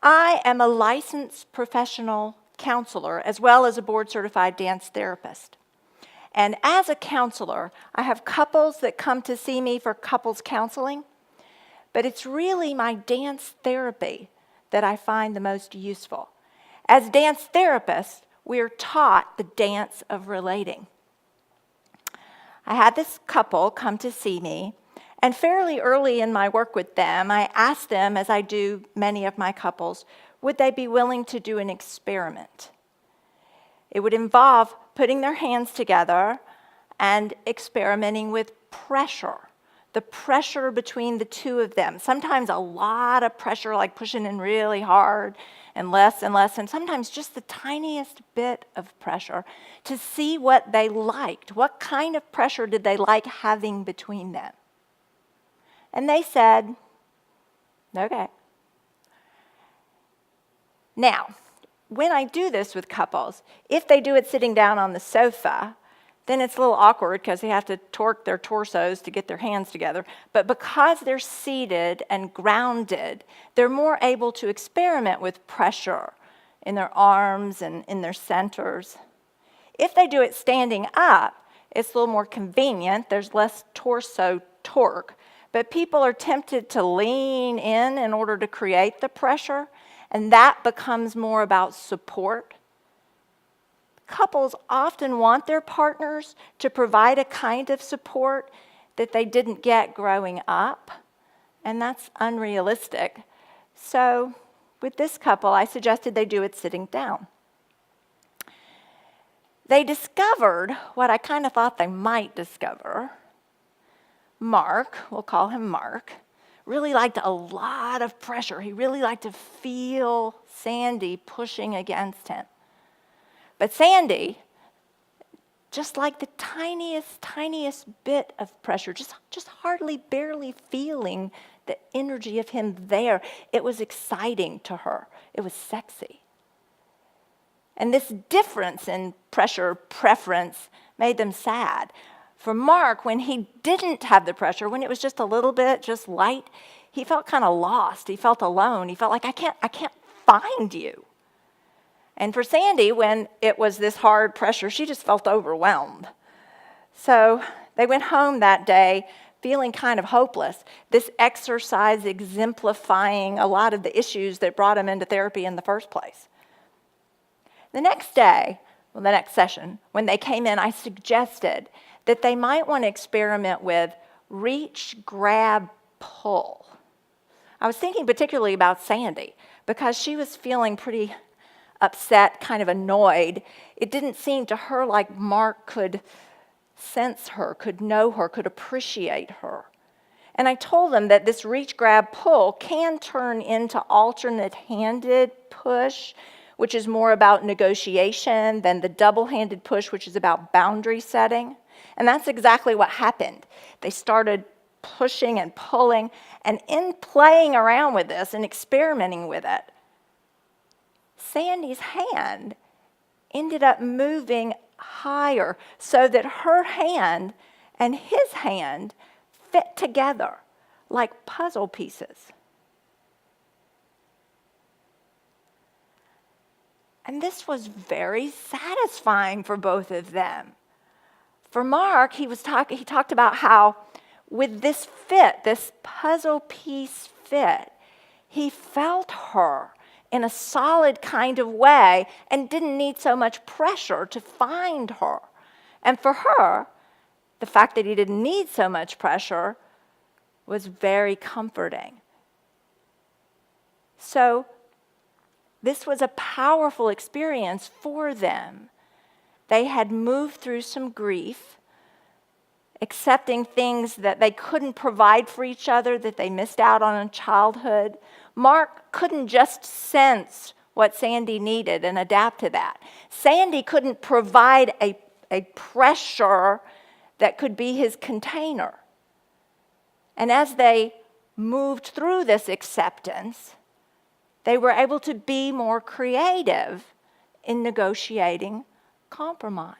I am a licensed professional counselor as well as a board-certified dance therapist. And as a counselor, I have couples that come to see me for couples counseling, but it's really my dance therapy that I find the most useful. As dance therapists, we are taught the dance of relating. I had this couple come to see me, and fairly early in my work with them, I asked them, as I do many of my couples, would they be willing to do an experiment? It would involve putting their hands together and experimenting with pressure, the pressure between the two of them. Sometimes a lot of pressure, like pushing in really hard, and less, and sometimes just the tiniest bit of pressure to see what they liked. What kind of pressure did they like having between them? And they said, okay. Now, when I do this with couples, if they do it sitting down on the sofa, then it's a little awkward because they have to torque their torsos to get their hands together. But because they're seated and grounded, they're more able to experiment with pressure in their arms and in their centers. If they do it standing up, it's a little more convenient. There's less torso torque. But people are tempted to lean in order to create the pressure, and that becomes more about support. Couples often want their partners to provide a kind of support that they didn't get growing up, and that's unrealistic. So with this couple, I suggested they do it sitting down. They discovered what I kind of thought they might discover. Mark, we'll call him Mark, really liked a lot of pressure. He really liked to feel Sandy pushing against him. But Sandy, just like the tiniest bit of pressure, just hardly, barely feeling the energy of him there, it was exciting to her. It was sexy. And this difference in pressure preference made them sad. For Mark, when he didn't have the pressure, when it was just a little bit, just light, he felt kind of lost. He felt alone. He felt like, I can't find you. And for Sandy, when it was this hard pressure, she just felt overwhelmed. So they went home that day feeling kind of hopeless, this exercise exemplifying a lot of the issues that brought them into therapy in the first place. The next day, the next session, when they came in, I suggested that they might want to experiment with reach, grab, pull. I was thinking particularly about Sandy because she was feeling pretty upset, kind of annoyed. It didn't seem to her like Mark could sense her, could know her, could appreciate her. And I told them that this reach, grab, pull can turn into alternate-handed push, which is more about negotiation than the double-handed push, which is about boundary setting. And that's exactly what happened. They started pushing and pulling, and in playing around with this and experimenting with it, Sandy's hand ended up moving higher so that her hand and his hand fit together like puzzle pieces. And this was very satisfying for both of them. For Mark, he talked about how with this fit, this puzzle piece fit, he felt her in a solid kind of way and didn't need so much pressure to find her. And for her, the fact that he didn't need so much pressure was very comforting. So this was a powerful experience for them. They had moved through some grief, accepting things that they couldn't provide for each other, that they missed out on in childhood. Mark couldn't just sense what Sandy needed and adapt to that. Sandy couldn't provide a pressure that could be his container. And as they moved through this acceptance, they were able to be more creative in negotiating compromise.